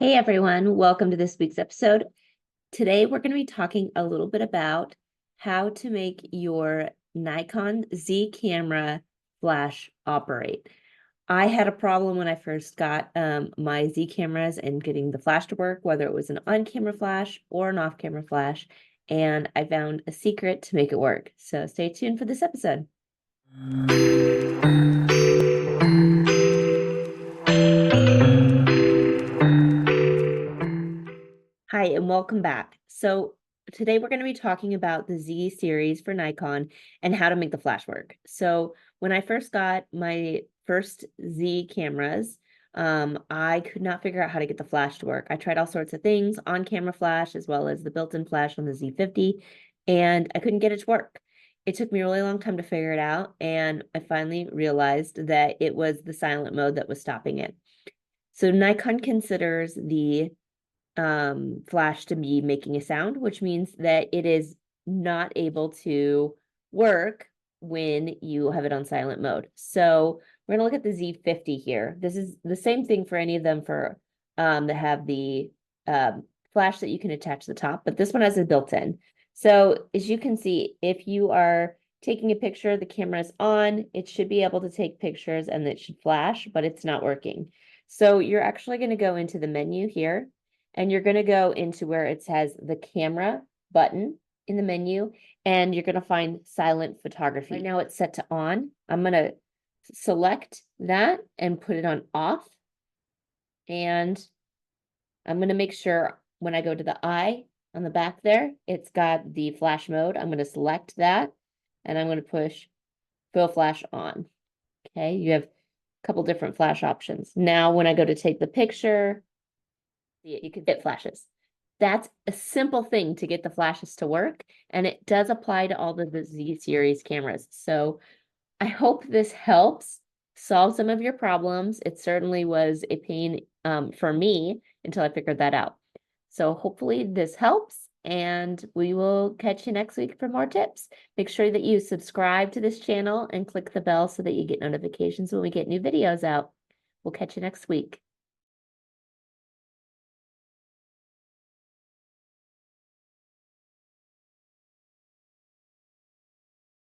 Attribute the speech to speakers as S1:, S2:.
S1: Hey everyone, welcome to this week's episode. Today we're going to be talking a little bit about how to make your Nikon Z camera flash operate. I had a problem when I first got my Z cameras and getting the flash to work, whether it was an on-camera flash or an off-camera flash, and I found a secret to make it work. So stay tuned for this episode. Hi, and welcome back. So today we're going to be talking about the Z series for Nikon and how to make the flash work. So when I first got my first Z cameras, I could not figure out how to get the flash to work. I tried all sorts of things, on-camera flash as well as the built-in flash on the Z50, and I couldn't get it to work. It took me a really long time to figure it out, and I finally realized that it was the silent mode that was stopping it. So Nikon considers the flash to be making a sound, which means that it is not able to work when you have it on silent mode. So we're gonna look at the Z50 here. This is the same thing for any of them for that have the flash that you can attach to the top, but this one has a built-in. So as you can see, if you are taking a picture, the camera is on, it should be able to take pictures and it should flash, but it's not working. So you're actually going to go into the menu here, and you're going to go into where it says the camera button in the menu, and you're going to find silent photography. Right now it's set to on. I'm going to select that and put it on off. And I'm going to make sure when I go to the eye on the back there, it's got the flash mode. I'm going to select that and I'm going to push full flash on. Okay, you have a couple different flash options. Now, when I go to take the picture, you can get flashes. That's a simple thing to get the flashes to work, and it does apply to all the Z series cameras. So I hope this helps solve some of your problems. It certainly was a pain for me until I figured that out. So hopefully this helps, and we will catch you next week for more tips. Make sure that you subscribe to this channel and click the bell so that you get notifications when we get new videos out. We'll catch you next week.